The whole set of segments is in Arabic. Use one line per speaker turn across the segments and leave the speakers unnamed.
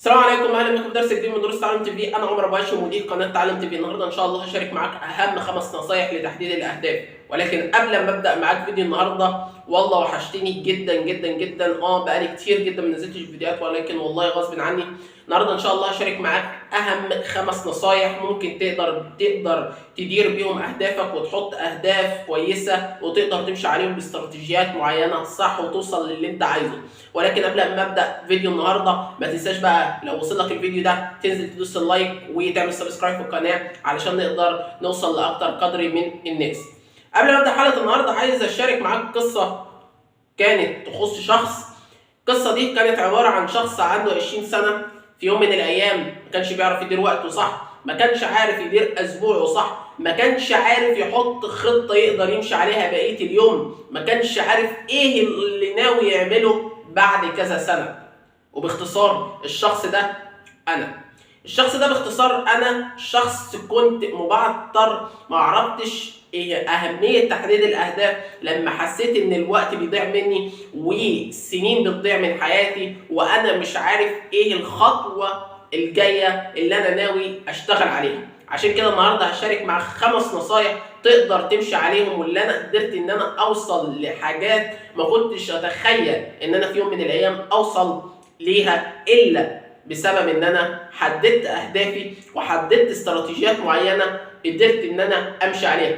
السلام عليكم، اهلا بكم في درس جديد من دروس تعلم تي في. انا عمر ابو هاشم مدير قناه تعلم تي في. النهارده ان شاء الله هشارك معاك اهم 5 نصايح لتحديد الاهداف. ولكن قبل ما ابدا معاك فيديو النهارده، والله وحشتني جدا جدا جدا. بقالي كتير جدا ما نزلتش فيديوهات، ولكن والله غصب عني. النهارده ان شاء الله هشارك معاك اهم 5 نصايح ممكن تقدر تدير بيهم اهدافك وتحط اهداف كويسه وتقدر تمشي عليهم باستراتيجيات معينه صح وتوصل للي انت عايزه. ولكن قبل ما ابدا فيديو النهارده ما تنساش بقى لو وصل لك الفيديو ده تنزل تدوس اللايك وتعمل سبسكرايب في القناه علشان نقدر نوصل لاكتر قدر من الناس. قبل ما ابدا حلقه النهارده عايز اشارك معاك قصه كانت تخص شخص. القصه دي كانت عباره عن شخص عنده 20 سنه. في يوم من الايام ما كانش بيعرف يدير وقته صح، ما كانش عارف يدير اسبوعه صح، ما كانش عارف يحط خطه يقدر يمشي عليها بقيه اليوم، ما كانش عارف ايه اللي ناوي يعمله بعد كذا سنه. وباختصار الشخص ده باختصار انا شخص كنت مبعتر، ما عرفتش ايه اهميه تحديد الاهداف لما حسيت ان الوقت بيضيع مني والسنين بتضيع من حياتي وانا مش عارف ايه الخطوه الجايه اللي انا ناوي اشتغل عليها. عشان كده النهارده هشارك معاك 5 نصايح تقدر تمشي عليهم، واللي انا قدرت ان انا اوصل لحاجات ما كنتش اتخيل ان انا في يوم من الايام اوصل ليها الا بسبب ان انا حددت اهدافي وحددت استراتيجيات معينه قدرت ان انا امشي عليها.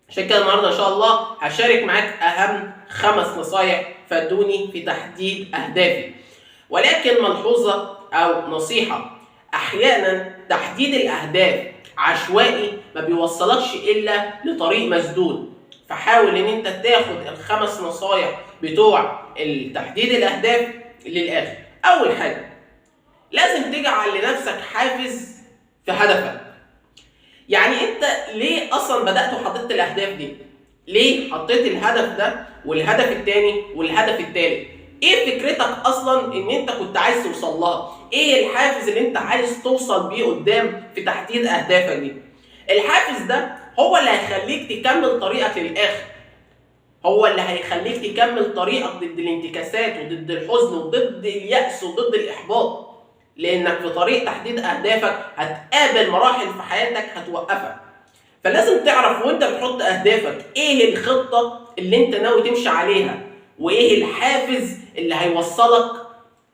عشان كده النهارده ان شاء الله هشارك معاك اهم 5 نصايح فادوني في تحديد اهدافي. ولكن ملحوظه او نصيحه، احيانا تحديد الاهداف عشوائي ما بيوصلكش الا لطريق مسدود. فحاول ان انت تاخد ال5 نصايح بتوع تحديد الاهداف للاخر. اول حاجه، لازم تجعل لنفسك حافز في هدفك. يعني انت ليه اصلا بدأت وحطيت الاهداف دي؟ ليه حطيت الهدف ده والهدف الثاني والهدف الثالث؟ ايه فكرتك اصلا ان انت كنت عايز توصل لها؟ ايه الحافز اللي انت عايز توصل بيه قدام في تحديد اهدافك دي؟ الحافز ده هو اللي هيخليك تكمل طريقك للاخر، هو اللي هيخليك تكمل طريقك ضد الانتكاسات وضد الحزن وضد اليأس وضد الإحباط. لأنك في طريق تحديد أهدافك هتقابل مراحل في حياتك هتوقفك. فلازم تعرف وانت بتحط أهدافك ايه الخطة اللي انت ناوي تمشي عليها، وايه الحافز اللي هيوصلك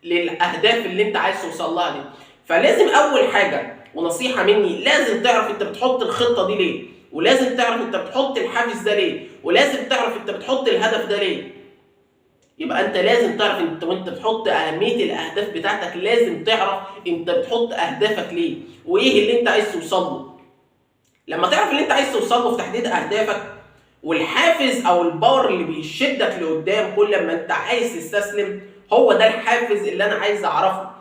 للأهداف اللي انت عايز توصل لها دي. فلازم أول حاجة ونصيحة مني، لازم تعرف انت بتحط الخطة دي ليه، ولازم تعرف انت بتحط الحافز ده ليه، ولازم تعرف انت بتحط الهدف ده ليه. يبقى انت لازم تعرف انت وانت بتحط اهميه الاهداف بتاعتك، لازم تعرف انت بتحط اهدافك ليه وايه اللي انت عايز توصل له. لما تعرف اللي انت عايز توصل له في تحديد اهدافك والحافز او الباور اللي بيشدك لقدام كل ما انت عايز تستسلم، هو ده الحافز اللي انا عايز اعرفه.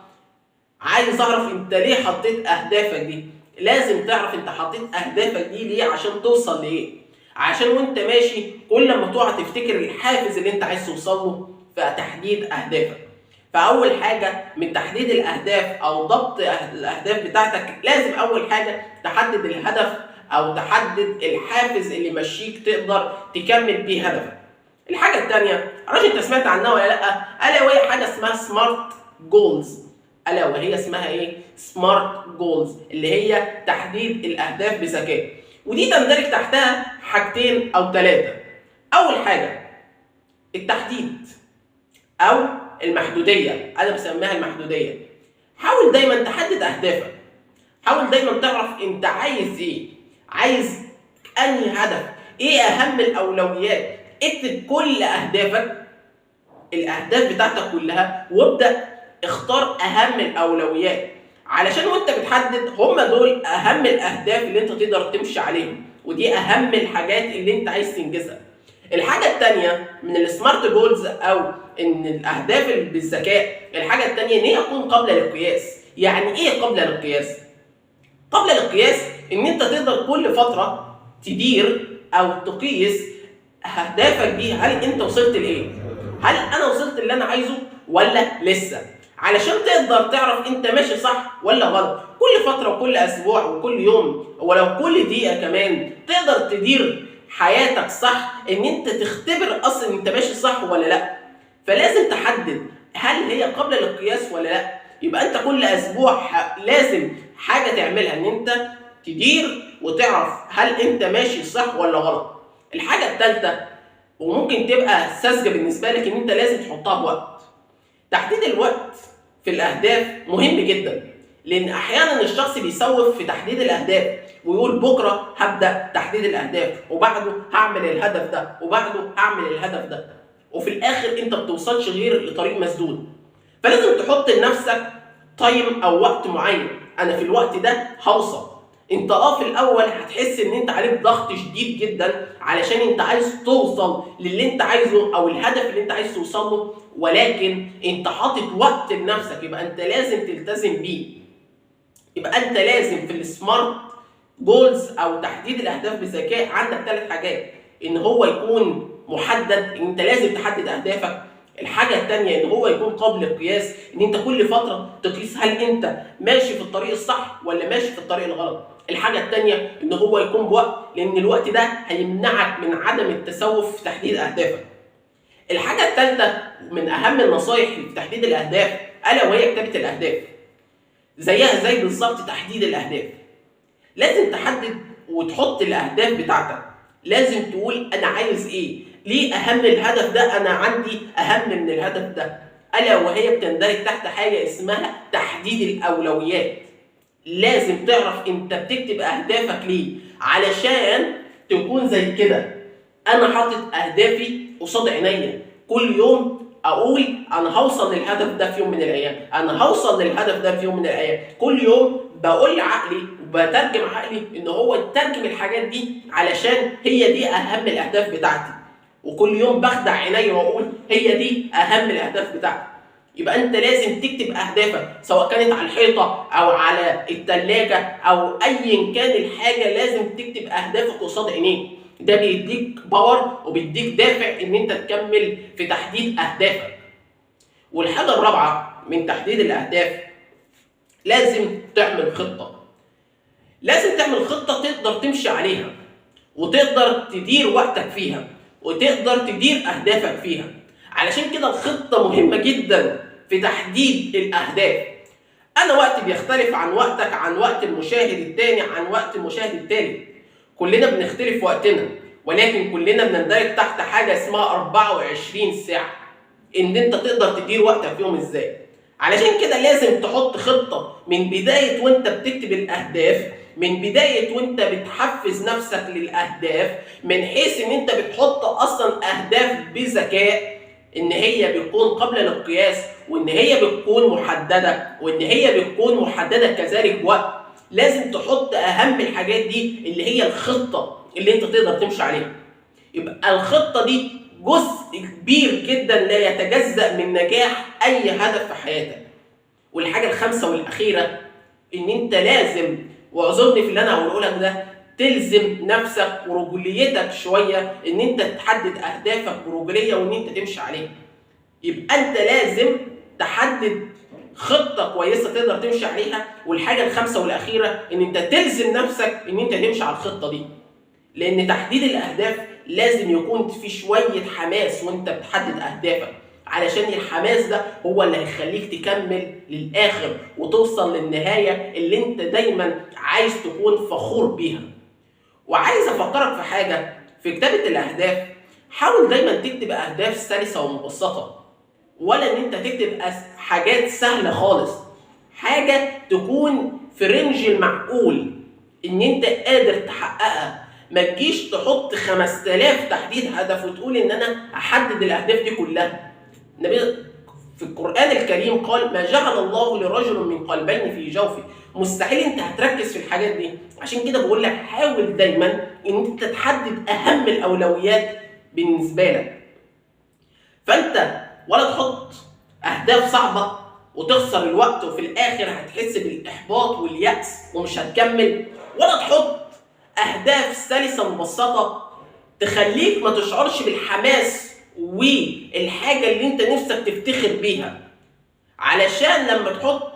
عايز اعرف انت ليه حطيت اهدافك دي. لازم تعرف انت حطيت اهدافك دي ليه عشان توصل لايه، عشان وانت ماشي كل ما تقع تفتكر الحافز اللي انت عايز توصل له في تحديد اهدافك. فاول حاجه من تحديد الاهداف او ضبط الاهداف بتاعتك، لازم اول حاجه تحدد الهدف او تحدد الحافز اللي يمشيك تقدر تكمل بيه هدفك. الحاجه الثانيه، معرفش انت سمعت عنها ولا لا، الا وهي حاجه اسمها سمارت جولز. الا وهي اسمها ايه؟ سمارت جولز، اللي هي تحديد الاهداف بذكاء. ودي تندرج تحتها حاجتين او 3. اول حاجه التحديد او المحدوديه، انا بسميها المحدوديه. حاول دايما تحدد اهدافك، حاول دايما تعرف انت عايز ايه، عايز انهي هدف، ايه اهم الاولويات. اكتب كل اهدافك، الاهداف بتاعتك كلها، وابدا اختار اهم الاولويات، علشان وانت بتحدد هم دول اهم الاهداف اللي انت تقدر تمشي عليهم، ودي اهم الحاجات اللي انت عايز تنجزها. الحاجه الثانيه من السمارت جولز او ان الاهداف بالذكاء، الحاجه الثانيه ان هي تكون قابله للقياس. يعني ايه قابله للقياس؟ قابله للقياس ان انت تقدر كل فتره تدير او تقيس اهدافك دي، هل انت وصلت لايه؟ هل انا وصلت اللي انا عايزه ولا لسه؟ علشان تقدر تعرف انت ماشي صح ولا غلط. كل فتره وكل اسبوع وكل يوم ولو كل دقيقه كمان تقدر تدير حياتك صح، ان انت تختبر اصلا انت ماشي صح ولا لا. فلازم تحدد هل هي قابله للقياس ولا لا. يبقى انت كل اسبوع لازم حاجه تعملها، ان انت تدير وتعرف هل انت ماشي صح ولا غلط. الحاجه الثالثه وممكن تبقى ساذجه بالنسبه لك، ان انت لازم تحطها بوقت. تحديد الوقت في الاهداف مهم جدا، لان احيانا الشخص بيسوف في تحديد الاهداف ويقول بكره هبدا تحديد الاهداف، وبعده هعمل الهدف ده، وبعده هعمل الهدف ده، وفي الاخر انت ما بتوصلش غير لطريق مسدود. فلازم تحط لنفسك تايم او وقت معين، انا في الوقت ده هوصل. انت في الاول هتحس ان انت عليك ضغط شديد جدا علشان انت عايز توصل للي انت عايزه او الهدف اللي انت عايز توصل له، ولكن انت حاطط وقت لنفسك، يبقى انت لازم تلتزم بيه. يبقى انت لازم في السمارت جولز او تحديد الاهداف بذكاء عندك 3 حاجات: ان هو يكون محدد، ان انت لازم تحدد اهدافك. الحاجه الثانيه ان هو يكون قابل للقياس، ان انت كل فتره تقيس هل انت ماشي في الطريق الصح ولا ماشي في الطريق الغلط. الحاجه الثانيه ان هو يكون بوقت، لان الوقت ده هيمنعك من عدم التسوف في تحديد اهدافك. الحاجه الثالثه من اهم النصائح في تحديد الاهداف الا وهي كتابه الاهداف. زيها زي بالظبط تحديد الاهداف، لازم تحدد وتحط الاهداف بتاعتك. لازم تقول انا عايز ايه، ليه اهم الهدف ده، انا عندي اهم من الهدف ده، الا وهي بتندرج تحت حاجه اسمها تحديد الاولويات. لازم تعرف انت بتكتب اهدافك ليه، علشان تكون زي كده انا حاطط اهدافي قصاد عينيا، كل يوم اقول انا هوصل للهدف ده في يوم من الايام، انا هوصل للهدف ده في يوم من الايام. كل يوم بقول لعقلي وبترجم عقلي ان هو يترجم الحاجات دي علشان هي دي اهم الاهداف بتاعتي، وكل يوم بخدع عيني واقول هي دي اهم الاهداف بتاعتي. يبقى انت لازم تكتب اهدافك، سواء كانت على الحيطه او على الثلاجه او ايا كان الحاجه، لازم تكتب اهدافك قصاد عينيك. ده بيديك باور وبيديك دافع ان انت تكمل في تحديد اهدافك. والحاجه الرابعه من تحديد الاهداف، لازم تعمل خطه. لازم تعمل خطه تقدر تمشي عليها، وتقدر تدير وقتك فيها، وتقدر تدير اهدافك فيها. علشان كده الخطه مهمه جدا في تحديد الاهداف. انا وقتي بيختلف عن وقتك، عن وقت المشاهد الثاني، عن وقت المشاهد الثالث. كلنا بنختلف في وقتنا، ولكن كلنا بنندرج تحت حاجه اسمها 24 ساعه، ان انت تقدر تدير وقتك فيهم ازاي. علشان كده لازم تحط خطه من بدايه وانت بتكتب الاهداف، من بدايه وانت بتحفز نفسك للاهداف، من حيث ان انت بتحط اصلا اهداف بذكاء، ان هي بتكون قبل القياس، وان هي بتكون محدده، وان هي بتكون محدده كذلك بوقت. لازم تحط اهم الحاجات دي اللي هي الخطه اللي انت تقدر تمشي عليها. يبقى الخطه دي جزء كبير جدا لا يتجزأ من نجاح اي هدف في حياتك. والحاجه الخامسه والاخيره، ان انت لازم، واعذرني في اللي انا هقوله لك ده، تلزم نفسك ورجوليتك شويه، ان انت تحدد اهدافك برجوليه وان انت تمشي عليها. يبقى انت لازم تحدد خطه كويسه تقدر تمشي عليها. والحاجه الخامسه والاخيره، ان انت تلزم نفسك ان انت تمشي على الخطه دي، لان تحديد الاهداف لازم يكون في شويه حماس وانت بتحدد اهدافك، علشان الحماس ده هو اللي هيخليك تكمل للاخر وتوصل للنهايه اللي انت دايما عايز تكون فخور بيها. وعايز افكرك في حاجه في كتابه الاهداف، حاول دايما تكتب اهداف سلسه ومبسطه، ولا ان انت تكتب حاجات سهله خالص. حاجه تكون في رينج المعقول ان انت قادر تحققها. ما تجيش تحط 5000 تحديد هدف وتقول ان انا احدد الاهداف دي كلها. النبي في القرآن الكريم قال ما جعل الله لرجل من قلبين في جوفه. مستحيل انت هتركز في الحاجات دي. عشان كده بقول لك حاول دايما ان انت تحدد اهم الاولويات بالنسبه لك. فانت ولا تحط اهداف صعبه وتخسر الوقت وفي الاخر هتحس بالاحباط واليأس ومش هتكمل، ولا تحط اهداف سلسه مبسطه تخليك ما تشعرش بالحماس والحاجه اللي انت نفسك تفتخر بيها. علشان لما تحط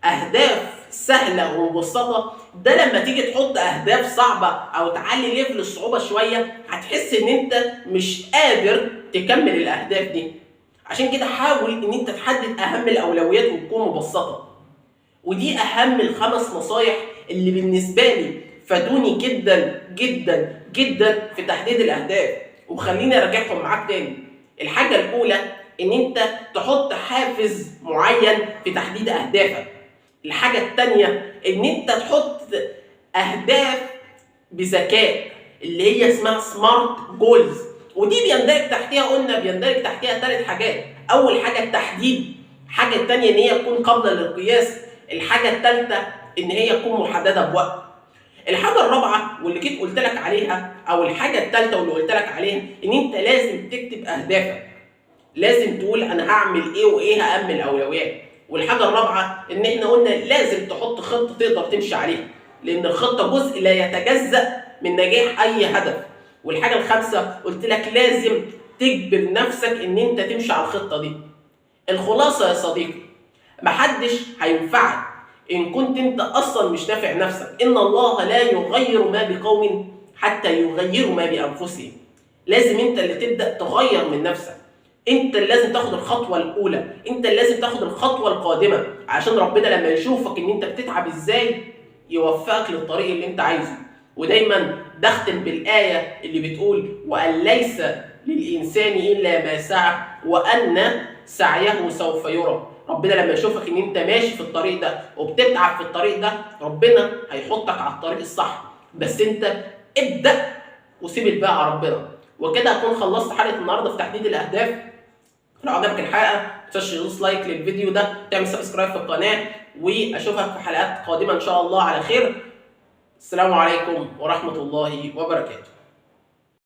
اهداف سهله ومبسطه، ده لما تيجي تحط اهداف صعبه او تعلي ليفل الصعوبه شويه هتحس ان انت مش قادر تكمل الاهداف دي. عشان كده حاول ان انت تحدد اهم الاولويات وتكون مبسطه. ودي اهم ال5 نصايح اللي بالنسبه لي فادوني جدا جدا جدا في تحديد الاهداف. وخليني اراجعهم معاك تاني. الحاجه الاولى ان انت تحط حافز معين في تحديد اهدافك. الحاجه الثانيه ان انت تحط اهداف بذكاء اللي هي اسمها سمارت جولز، ودي بيندرج تحتها بيندرج تحتها 3 حاجات. اول حاجه التحديد، الحاجه الثانيه ان هي تكون قابله للقياس، الحاجه الثالثه ان هي تكون محدده بوقت. الحاجه الرابعه واللي جيت قلت لك عليها، او الحاجه الثالثه واللي قلت لك عليها، ان انت لازم تكتب اهدافك، لازم تقول انا هعمل ايه وايه اهم الاولويات. والحاجه الرابعه ان احنا قلنا لازم تحط خطه تقدر تمشي عليها، لان الخطه جزء لا يتجزأ من نجاح اي هدف. والحاجه الخامسه قلت لك لازم تجبر نفسك ان انت تمشي على الخطه دي. الخلاصه يا صديقي، محدش هينفعك ان كنت انت اصلا مش نافع نفسك. ان الله لا يغير ما بقوم حتى يغيروا ما بانفسهم. لازم انت اللي تبدا تغير من نفسك، انت اللي لازم تاخد الخطوه الاولى، انت اللي لازم تاخد الخطوه القادمه، عشان ربنا لما يشوفك ان انت بتتعب ازاي يوفقك للطريق اللي انت عايزه. ودايما بختم بالايه اللي بتقول وان ليس للانسان الا ما سعى وان سعيه سوف يرى. ربنا لما يشوفك ان انت ماشي في الطريق ده وبتتعب في الطريق ده، ربنا هيحطك على الطريق الصح، بس انت ابدأ وسيب الباقي على ربنا. وكده اكون خلصت حلقه النهارده في تحديد الاهداف. لو عجبك الحلقه ما تنساش تدوس لايك للفيديو ده، تعمل سبسكرايب في القناه، واشوفك في حلقات قادمه ان شاء الله على خير. السلام عليكم ورحمه الله وبركاته.